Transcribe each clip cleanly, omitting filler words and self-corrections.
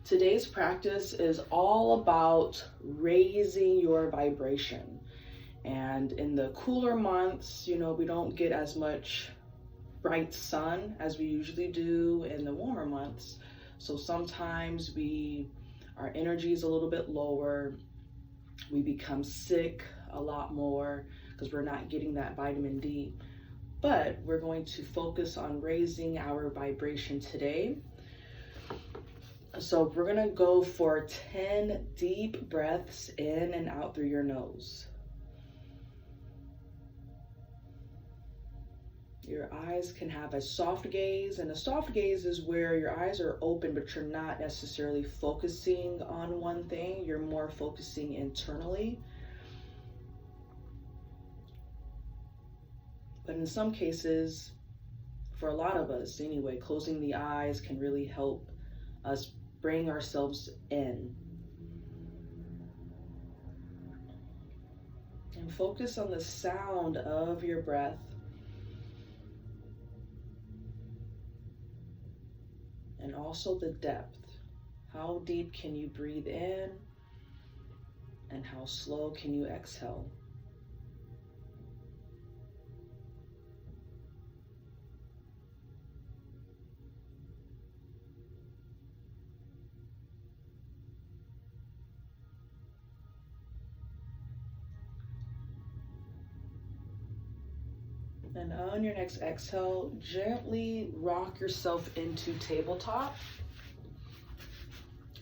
Today's practice is all about raising your vibration. And in the cooler months, we don't get as much bright sun as we usually do in the warmer months. So sometimes our energy is a little bit lower. We become sick a lot more because we're not getting that vitamin D. But we're going to focus on raising our vibration today. So we're gonna go for 10 deep breaths in and out through your nose. Your eyes can have a soft gaze, and a soft gaze is where your eyes are open, but you're not necessarily focusing on one thing. You're more focusing internally. But in some cases, for a lot of us anyway, closing the eyes can really help us bring ourselves in. And focus on the sound of your breath. And also the depth. How deep can you breathe in? And how slow can you exhale? And on your next exhale, gently rock yourself into tabletop.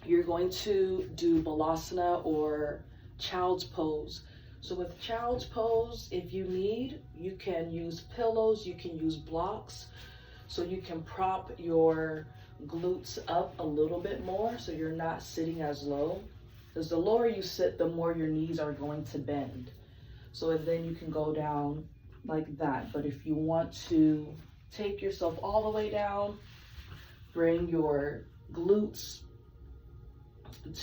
You're going to do balasana or child's pose. So with child's pose, if you need, you can use pillows, you can use blocks. So you can prop your glutes up a little bit more so you're not sitting as low. Because the lower you sit, the more your knees are going to bend. So then you can go down like that. But if you want to take yourself all the way down, bring your glutes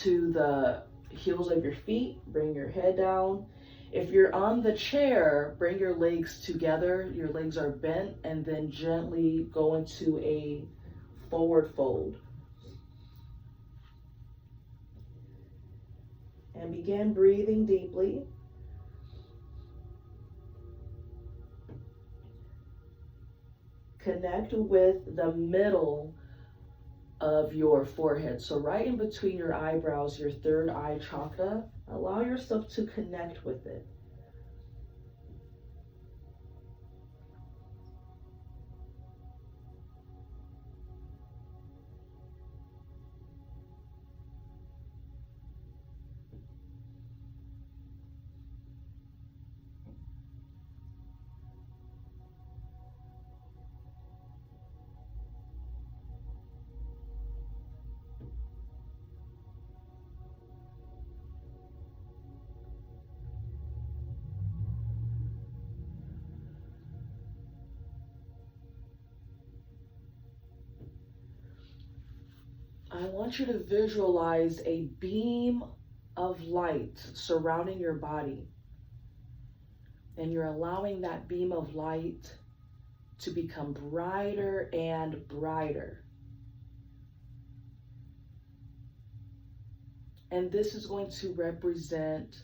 to the heels of your feet, bring your head down. If you're on the chair, bring your legs together, your legs are bent, and then gently go into a forward fold. And begin breathing deeply. Connect with the middle of your forehead. So right in between your eyebrows, your third eye chakra, allow yourself to connect with it. I want you to visualize a beam of light surrounding your body. And you're allowing that beam of light to become brighter and brighter. And this is going to represent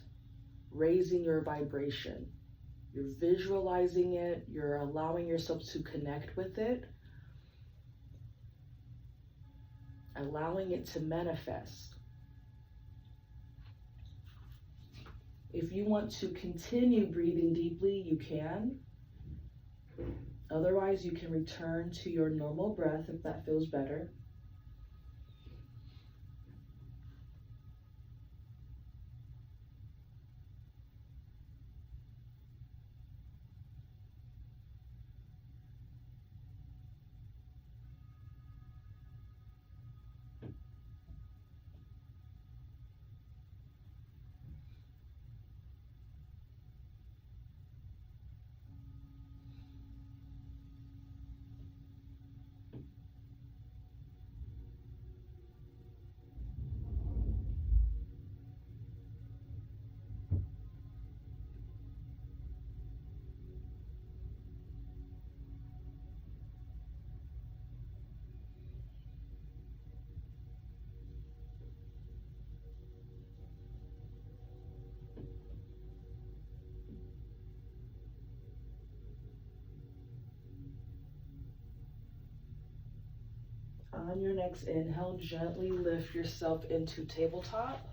raising your vibration. You're visualizing it, you're allowing yourself to connect with it, allowing it to manifest. If you want to continue breathing deeply, you can. Otherwise, you can return to your normal breath if that feels better. On your next inhale, gently lift yourself into tabletop.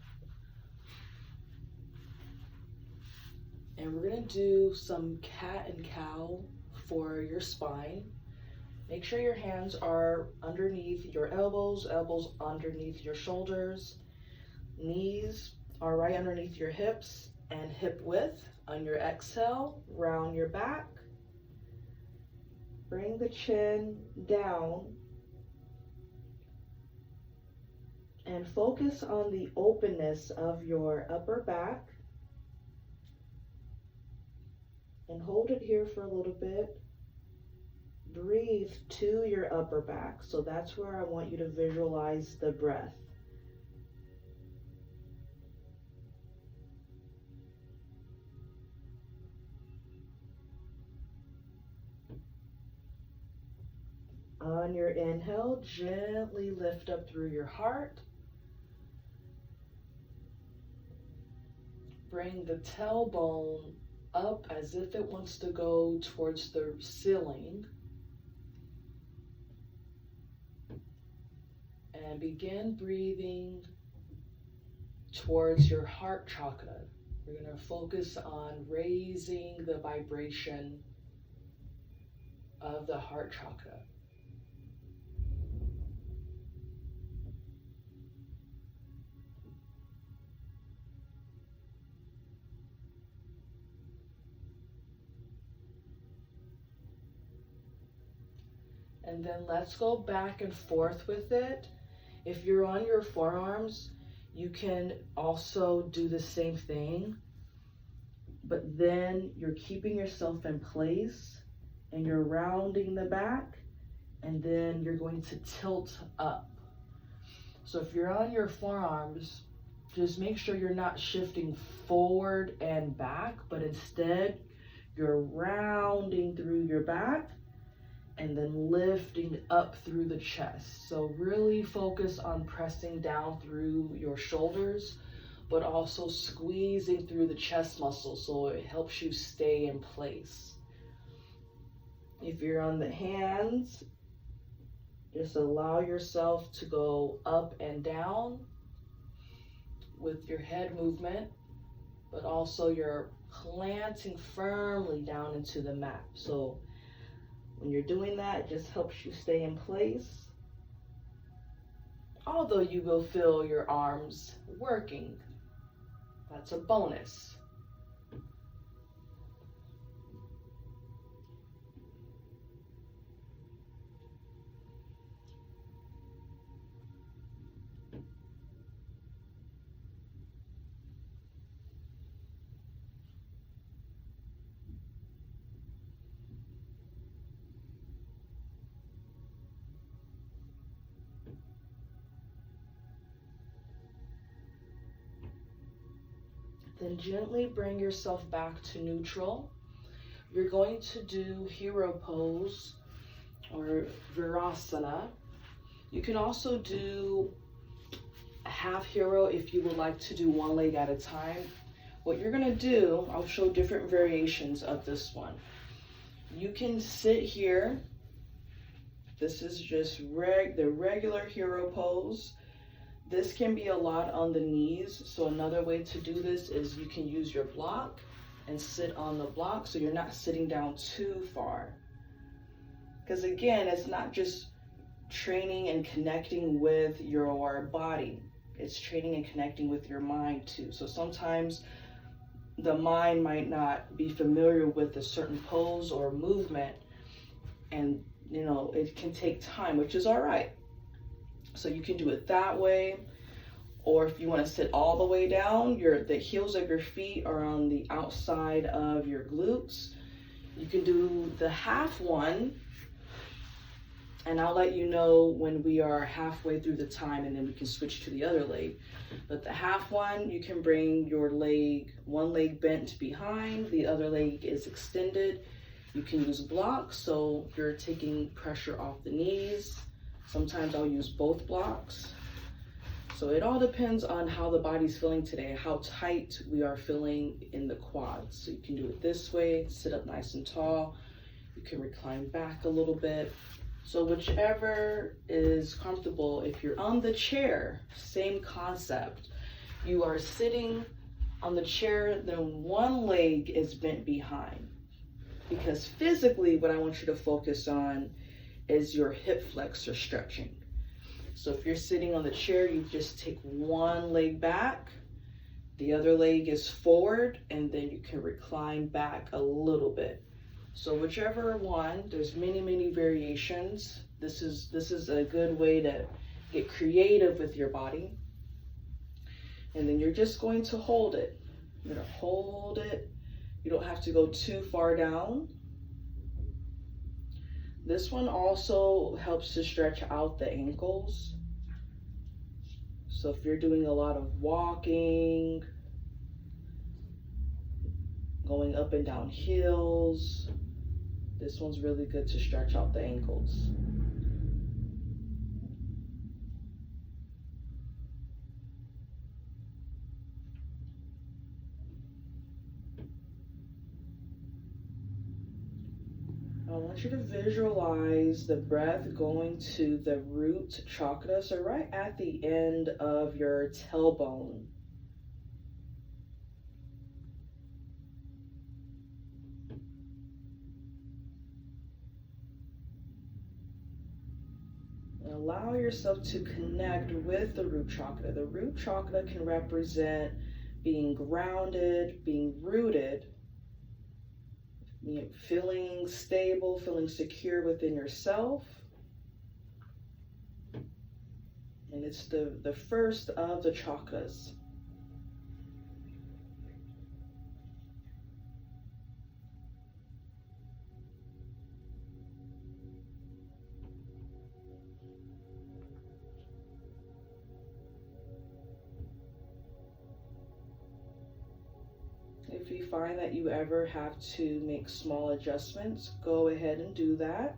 And we're going to do some cat and cow for your spine. Make sure your hands are underneath your elbows, elbows underneath your shoulders, knees are right underneath your hips and hip width. On your exhale, round your back. Bring the chin down and focus on the openness of your upper back. And hold it here for a little bit. Breathe to your upper back. So that's where I want you to visualize the breath. On your inhale, gently lift up through your heart. Bring the tailbone up as if it wants to go towards the ceiling. And begin breathing towards your heart chakra. We're going to focus on raising the vibration of the heart chakra. And then let's go back and forth with it. If you're on your forearms, you can also do the same thing, but then you're keeping yourself in place and you're rounding the back, and then you're going to tilt up. So if you're on your forearms, just make sure you're not shifting forward and back, but instead you're rounding through your back and then lifting up through the chest. So really focus on pressing down through your shoulders, but also squeezing through the chest muscle so it helps you stay in place. If you're on the hands, just allow yourself to go up and down with your head movement, but also you're planting firmly down into the mat. So when you're doing that, it just helps you stay in place. Although you will feel your arms working, that's a bonus. Then gently bring yourself back to neutral. You're going to do hero pose or virasana. You can also do a half hero if you would like to do one leg at a time. What you're going to do, I'll show different variations of this one. You can sit here. This is just the regular hero pose. This can be a lot on the knees, so another way to do this is you can use your block and sit on the block so you're not sitting down too far. Because again, it's not just training and connecting with your body, it's training and connecting with your mind too. So sometimes the mind might not be familiar with a certain pose or movement, and it can take time, which is all right. So you can do it that way, or if you want to sit all the way down, the heels of your feet are on the outside of your glutes. You can do the half one, and I'll let you know when we are halfway through the time, and then we can switch to the other leg. But the half one, you can bring your one leg bent behind, the other leg is extended. You can use blocks, so you're taking pressure off the knees. Sometimes I'll use both blocks. So it all depends on how the body's feeling today, how tight we are feeling in the quads. So you can do it this way, sit up nice and tall. You can recline back a little bit. So whichever is comfortable. If you're on the chair, same concept. You are sitting on the chair, then one leg is bent behind. Because physically, what I want you to focus on is your hip flexor stretching. So if you're sitting on the chair, you just take one leg back, the other leg is forward, and then you can recline back a little bit. So whichever one, there's many variations. This is a good way to get creative with your body. And then you're just going to hold it. You're gonna hold it. You don't have to go too far down. This one also helps to stretch out the ankles. So if you're doing a lot of walking, going up and down hills, this one's really good to stretch out the ankles. I want you to visualize the breath going to the root chakra, so right at the end of your tailbone. And allow yourself to connect with the root chakra. The root chakra can represent being grounded, being rooted, feeling stable, feeling secure within yourself. And it's the first of the chakras. If you find that you ever have to make small adjustments, go ahead and do that.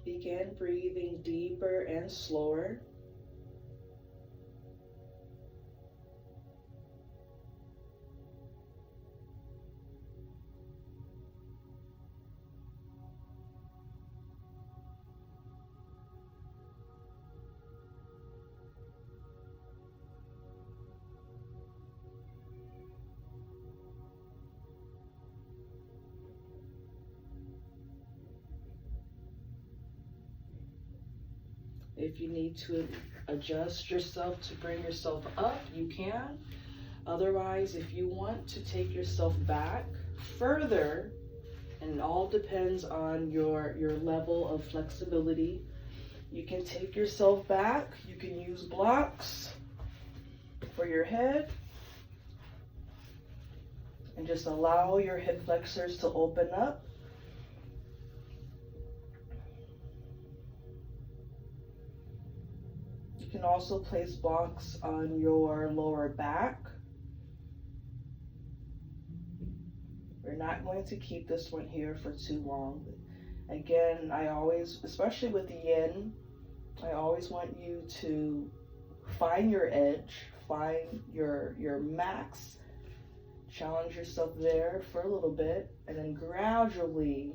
Begin breathing deeper and slower. If you need to adjust yourself to bring yourself up, you can. Otherwise, if you want to take yourself back further, and it all depends on your level of flexibility, you can take yourself back. You can use blocks for your head and just allow your hip flexors to open up. You can also place blocks on your lower back. We're not going to keep this one here for too long. Again, I always, especially with the yin, I always want you to find your edge, find your max, challenge yourself there for a little bit, and then gradually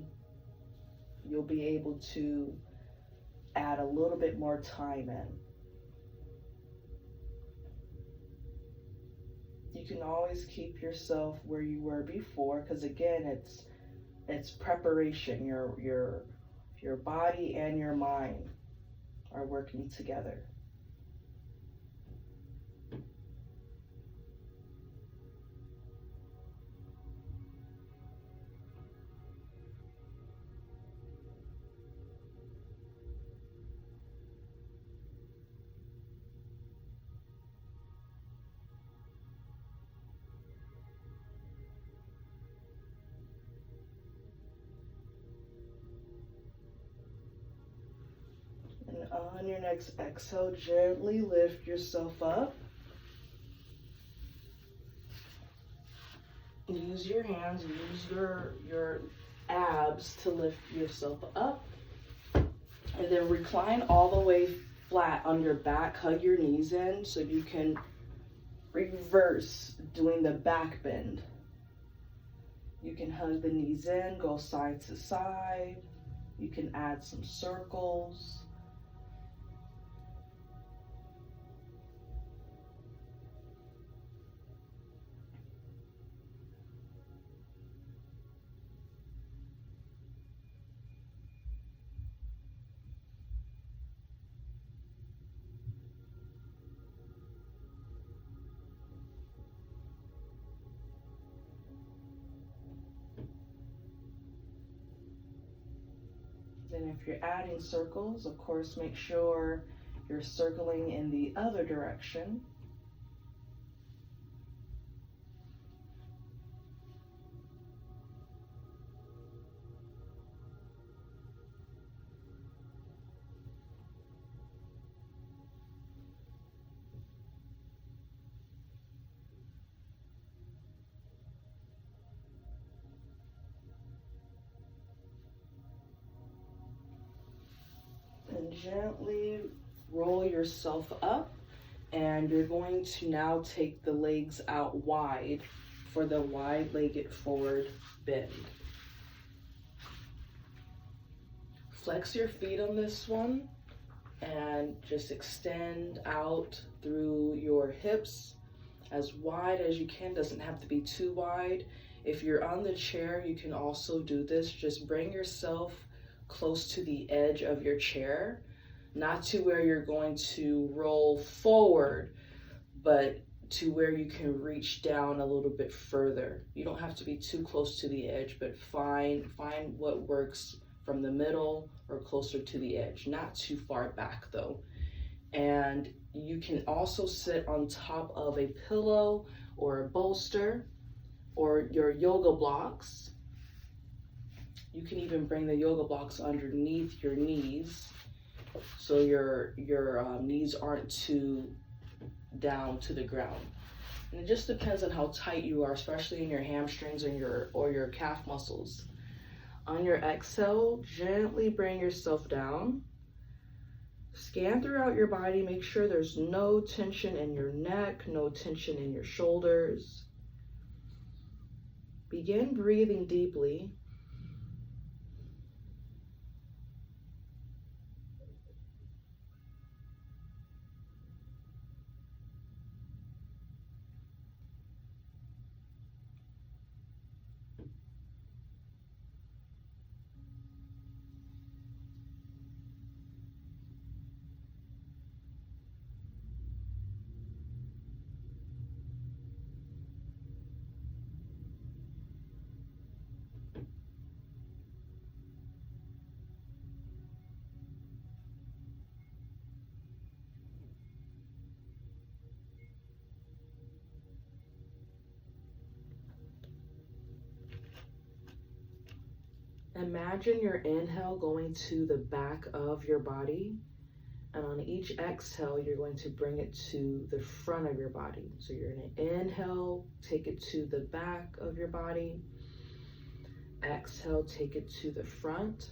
you'll be able to add a little bit more time in. You can always keep yourself where you were before, because again, it's preparation. Your body and your mind are working together. On your next exhale, gently lift yourself up. your hands, use your abs to lift yourself up. And then recline all the way flat on your back. Hug your knees in so you can reverse doing the back bend. You can hug the knees in, go side to side. You can add some circles. Then if you're adding circles, of course, make sure you're circling in the other direction. And gently roll yourself up, and you're going to now take the legs out wide for the wide-legged forward bend. Flex your feet on this one and just extend out through your hips as wide as you can. Doesn't have to be too wide. If you're on the chair, you can also do this. Just bring yourself close to the edge of your chair, not to where you're going to roll forward, but to where you can reach down a little bit further. You don't have to be too close to the edge, but find what works from the middle or closer to the edge, not too far back though. And you can also sit on top of a pillow or a bolster or your yoga blocks. You can even bring the yoga blocks underneath your knees so your knees aren't too down to the ground. And it just depends on how tight you are, especially in your hamstrings and your calf muscles. On your exhale, gently bring yourself down. Scan throughout your body, make sure there's no tension in your neck, no tension in your shoulders. Begin breathing deeply. Imagine your inhale going to the back of your body, and on each exhale, you're going to bring it to the front of your body. So you're going to inhale, take it to the back of your body. Exhale, take it to the front.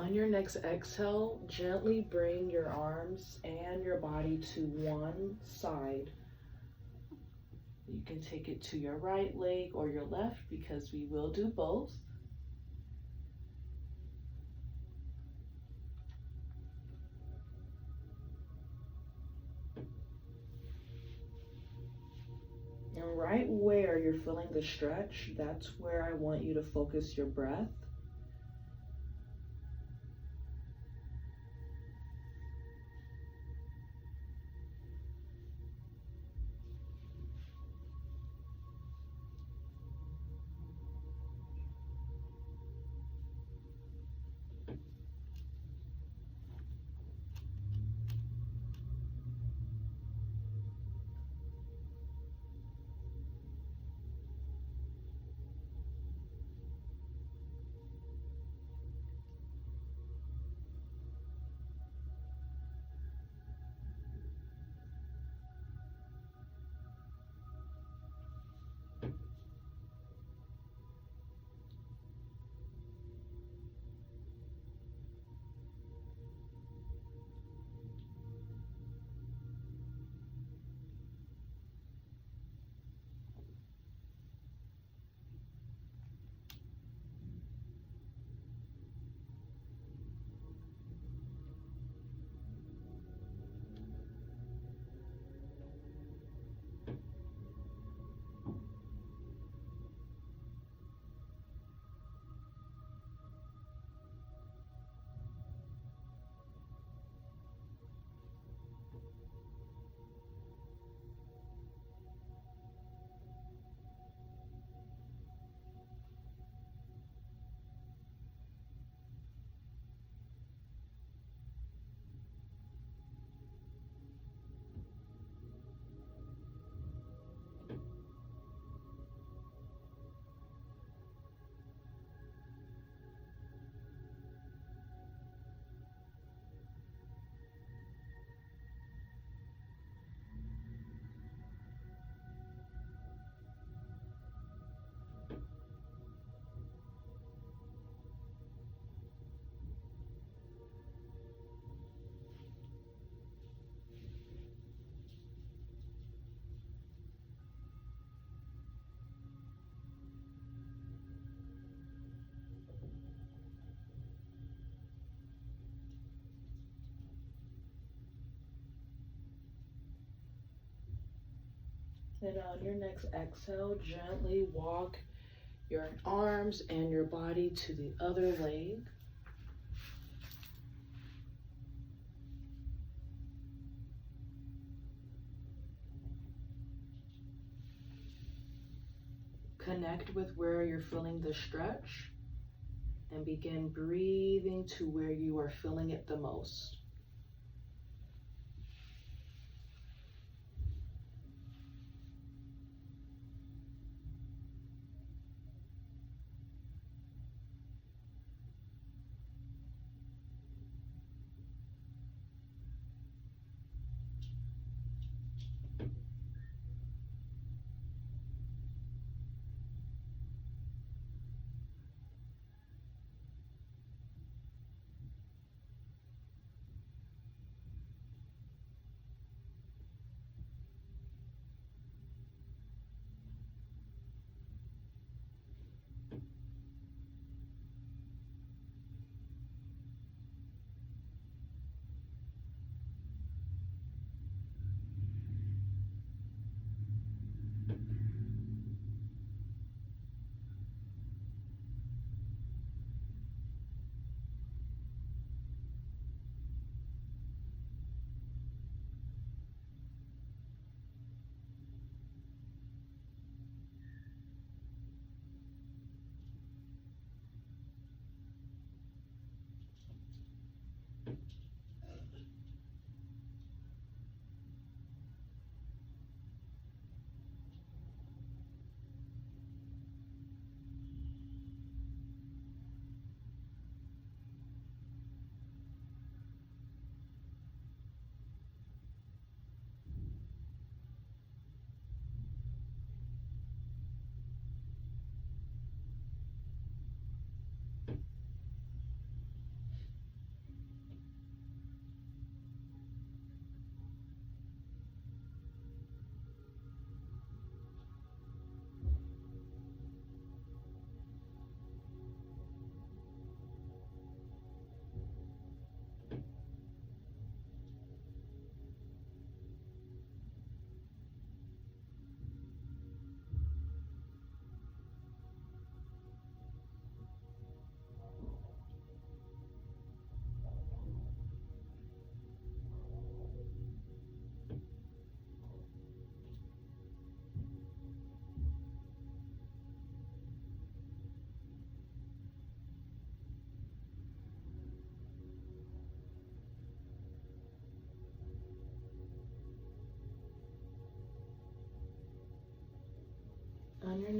on your next exhale, gently bring your arms and your body to one side. You can take it to your right leg or your left because we will do both. And right where you're feeling the stretch, that's where I want you to focus your breath. And on your next exhale, gently walk your arms and your body to the other leg. Connect with where you're feeling the stretch and begin breathing to where you are feeling it the most.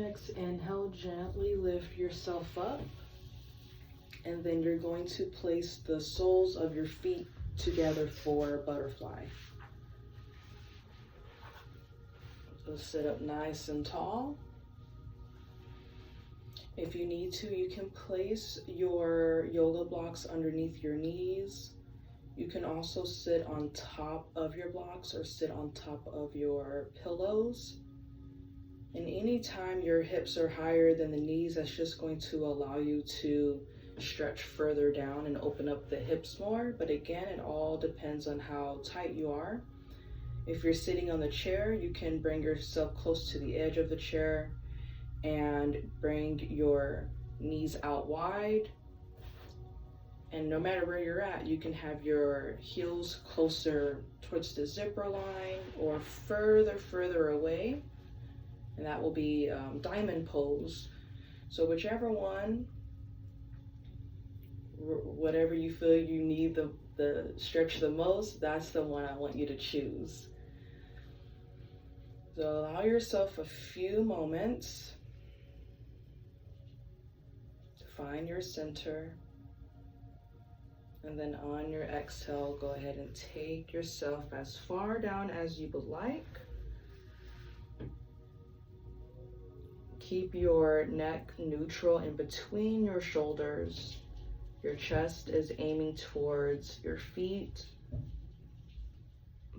next inhale, gently lift yourself up. And then you're going to place the soles of your feet together for butterfly. So sit up nice and tall. If you need to, you can place your yoga blocks underneath your knees. You can also sit on top of your blocks or sit on top of your pillows. And anytime your hips are higher than the knees, that's just going to allow you to stretch further down and open up the hips more. But again, it all depends on how tight you are. If you're sitting on the chair, you can bring yourself close to the edge of the chair and bring your knees out wide. And no matter where you're at, you can have your heels closer towards the zipper line or further away. And that will be diamond pose. So whichever one, whatever you feel you need the stretch the most, that's the one I want you to choose. So allow yourself a few moments to find your center. And then on your exhale, go ahead and take yourself as far down as you would like. Keep your neck neutral in between your shoulders. Your chest is aiming towards your feet,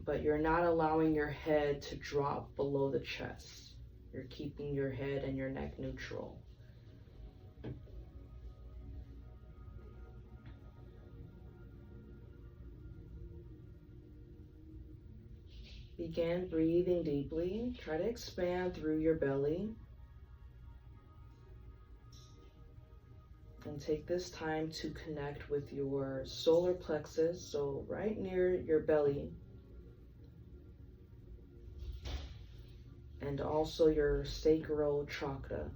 but you're not allowing your head to drop below the chest. You're keeping your head and your neck neutral. Begin breathing deeply. Try to expand through your belly. And take this time to connect with your solar plexus, so right near your belly. And also your sacral chakra.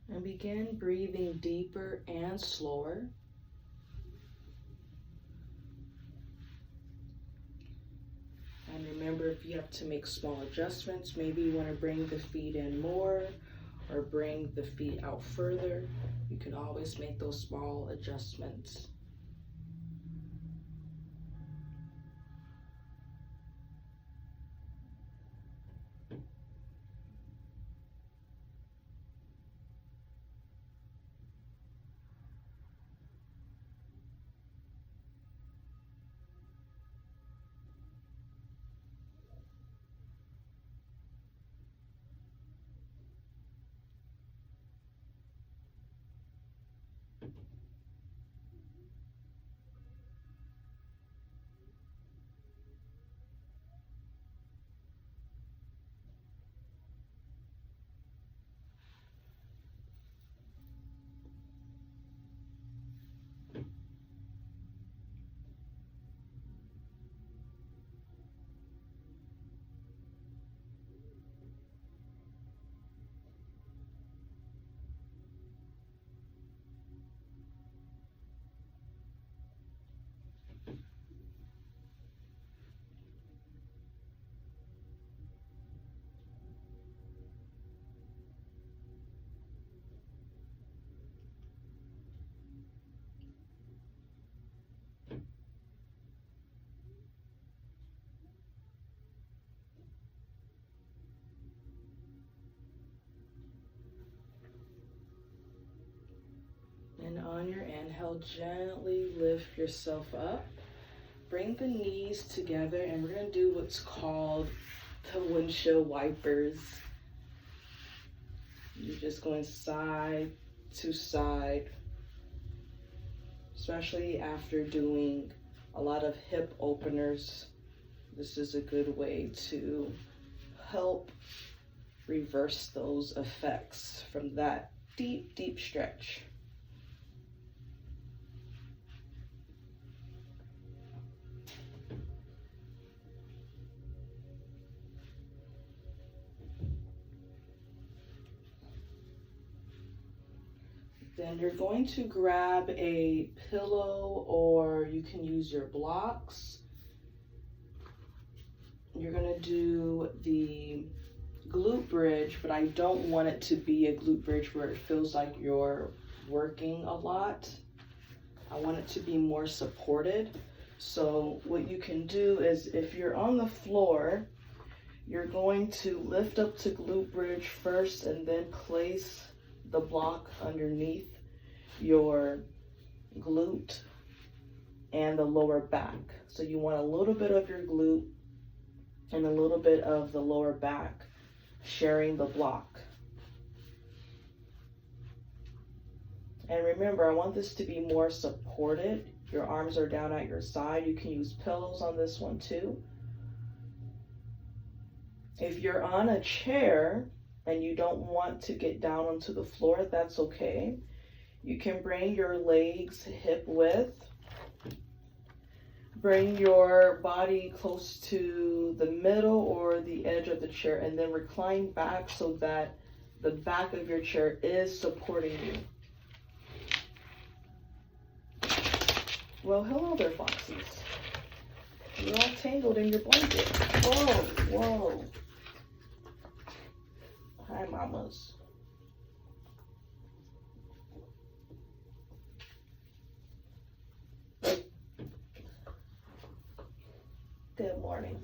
And begin breathing deeper and slower. And remember, if you have to make small adjustments, maybe you want to bring the feet in more or bring the feet out further, you can always make those small adjustments. And on your inhale, gently lift yourself up. Bring the knees together, and we're going to do what's called the windshield wipers. You're just going side to side, especially after doing a lot of hip openers. This is a good way to help reverse those effects from that deep, deep stretch. Then you're going to grab a pillow, or you can use your blocks. You're going to do the glute bridge, but I don't want it to be a glute bridge where it feels like you're working a lot. I want it to be more supported. So what you can do is, if you're on the floor, you're going to lift up to glute bridge first and then place the block underneath your glute and the lower back. So you want a little bit of your glute and a little bit of the lower back sharing the block. And remember, I want this to be more supported. Your arms are down at your side. You can use pillows on this one too. If you're on a chair and you don't want to get down onto the floor, that's okay. You can bring your legs hip width. Bring your body close to the middle or the edge of the chair, and then recline back so that the back of your chair is supporting you. Well, hello there, foxes. You're all tangled in your blanket. Whoa, whoa. Hi, mamas. Good morning.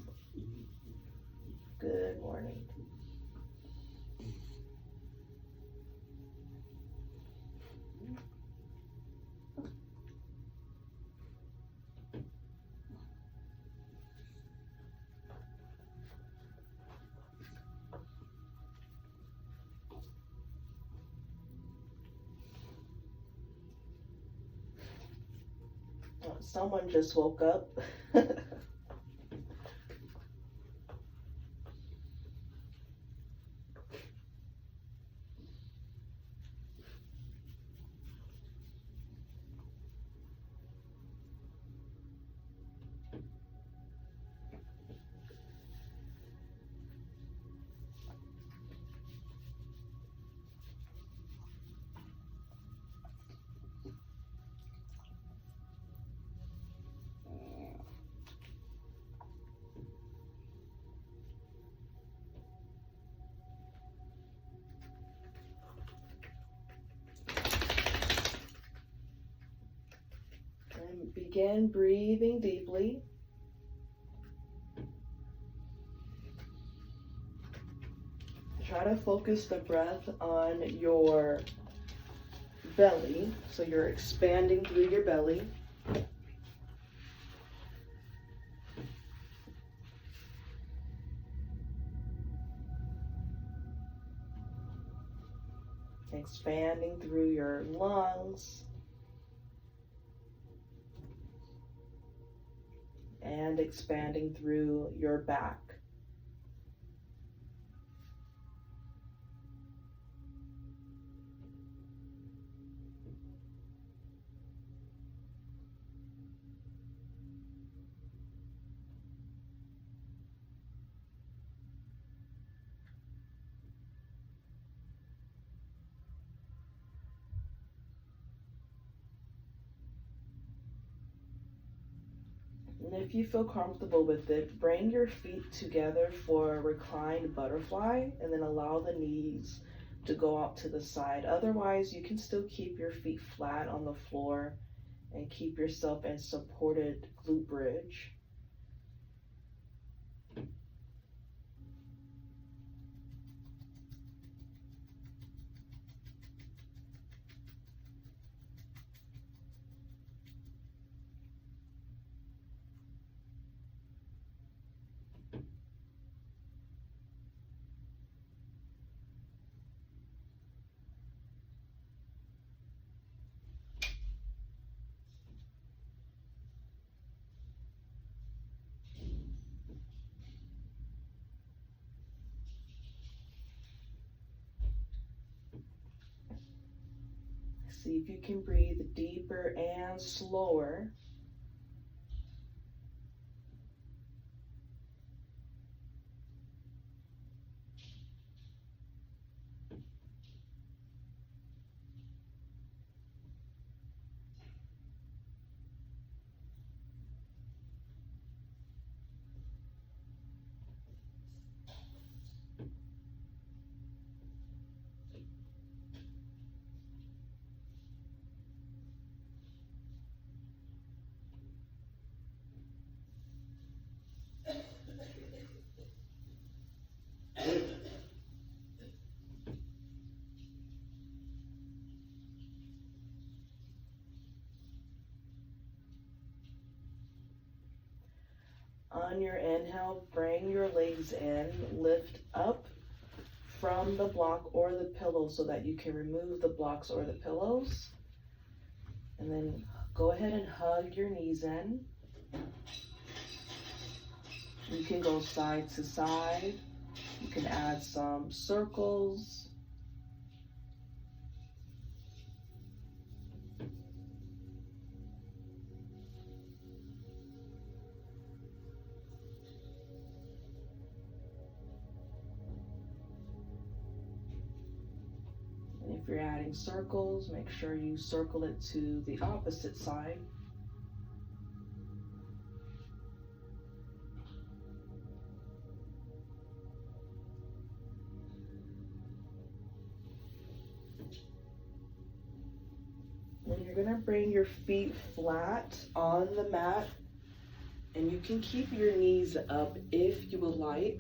Good morning. Oh, someone just woke up. And begin breathing deeply. Try to focus the breath on your belly, so you're expanding through your belly. Expanding through your lungs. and expanding through your back. And if you feel comfortable with it, bring your feet together for a reclined butterfly and then allow the knees to go out to the side. Otherwise, you can still keep your feet flat on the floor and keep yourself in supported glute bridge. See if you can breathe deeper and slower. On your inhale, bring your legs in, lift up from the block or the pillow so that you can remove the blocks or the pillows. And then go ahead and hug your knees in. You can go side to side. You can add some circles. If you're adding circles, make sure you circle it to the opposite side. And you're gonna bring your feet flat on the mat, and you can keep your knees up if you would like.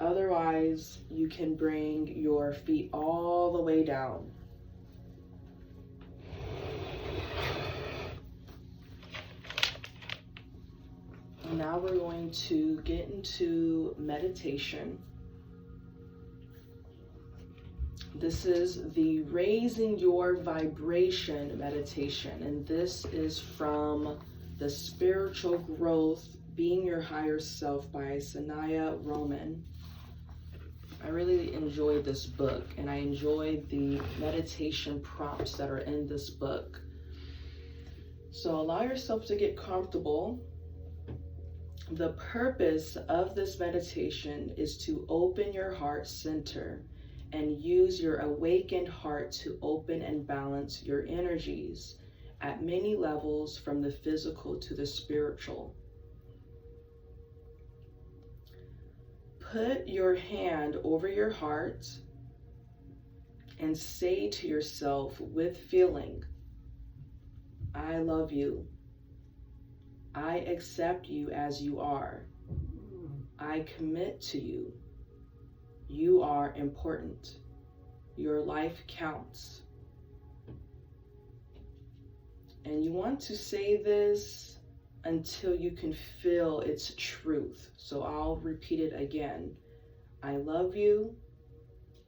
Otherwise, you can bring your feet all the way down. And now we're going to get into meditation. This is the Raising Your Vibration meditation, and this is from the Spiritual Growth, Being Your Higher Self by Sanaya Roman. I really enjoyed this book, and I enjoyed the meditation prompts that are in this book. So allow yourself to get comfortable. The purpose of this meditation is to open your heart center and use your awakened heart to open and balance your energies at many levels, from the physical to the spiritual. Put your hand over your heart and say to yourself with feeling, I love you. I accept you as you are. I commit to you. You are important. Your life counts. And you want to say this until you can feel its truth. So I'll repeat it again. I love you.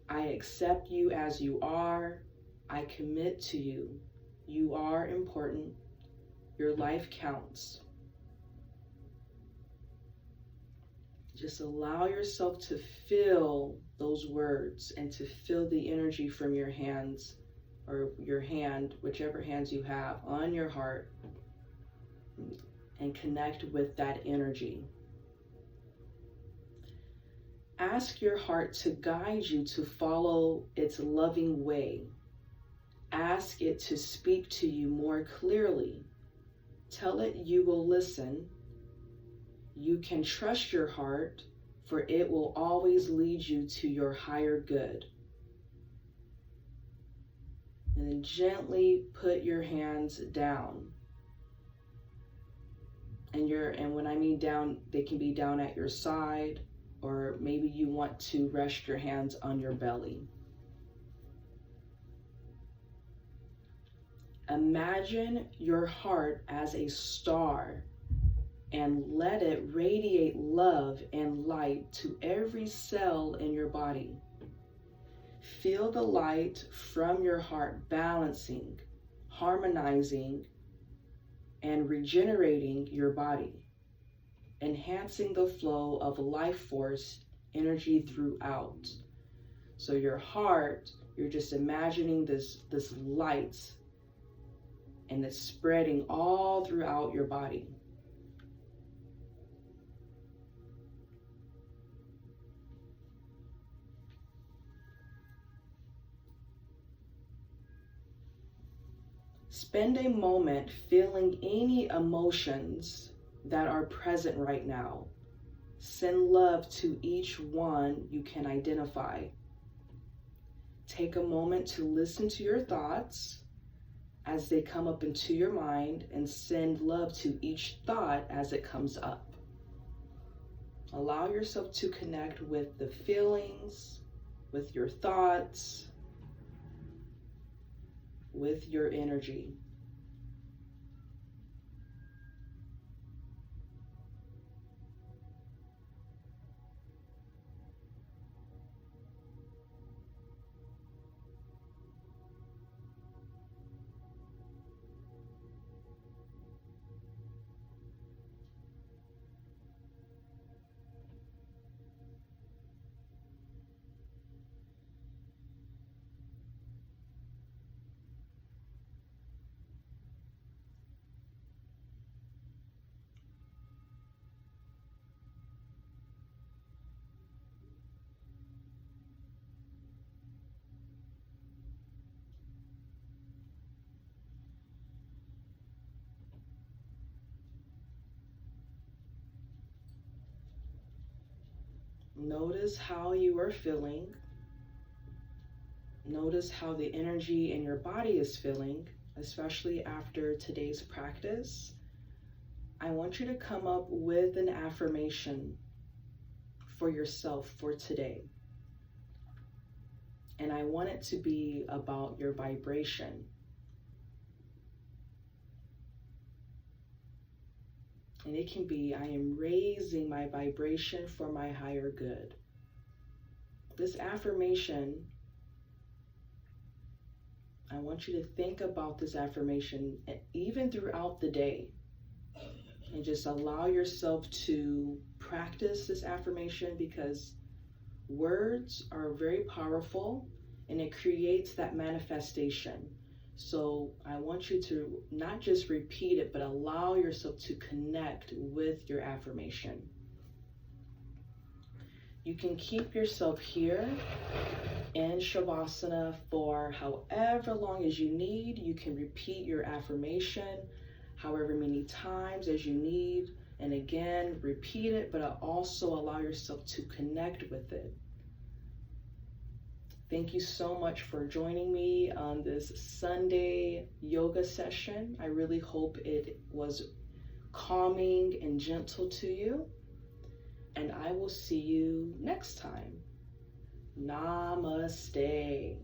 I accept you as you are. I commit to you. You are important. Your life counts. Just allow yourself to feel those words and to feel the energy from your hands, or your hand, whichever hands you have, on your heart, and connect with that energy. Ask your heart to guide you to follow its loving way. Ask it to speak to you more clearly. Tell it you will listen. You can trust your heart, for it will always lead you to your higher good. And then gently put your hands down. And when I mean down, they can be down at your side, or maybe you want to rest your hands on your belly. Imagine your heart as a star and let it radiate love and light to every cell in your body. Feel the light from your heart balancing, harmonizing, and regenerating your body, enhancing the flow of life force energy throughout. So your heart, you're just imagining this light, and it's spreading all throughout your body. Spend a moment feeling any emotions that are present right now. Send love to each one you can identify. Take a moment to listen to your thoughts as they come up into your mind, and send love to each thought as it comes up. Allow yourself to connect with the feelings, with your thoughts, with your energy. Notice how you are feeling. Notice how the energy in your body is feeling, especially after today's practice. I want you to come up with an affirmation for yourself for today. And I want it to be about your vibration. And it can be, I am raising my vibration for my higher good. This affirmation, I want you to think about this affirmation even throughout the day. And just allow yourself to practice this affirmation, because words are very powerful and it creates that manifestation. So I want you to not just repeat it, but allow yourself to connect with your affirmation. You can keep yourself here in Shavasana for however long as you need. You can repeat your affirmation however many times as you need. And again, repeat it, but also allow yourself to connect with it. Thank you so much for joining me on this Sunday yoga session. I really hope it was calming and gentle to you. And I will see you next time. Namaste.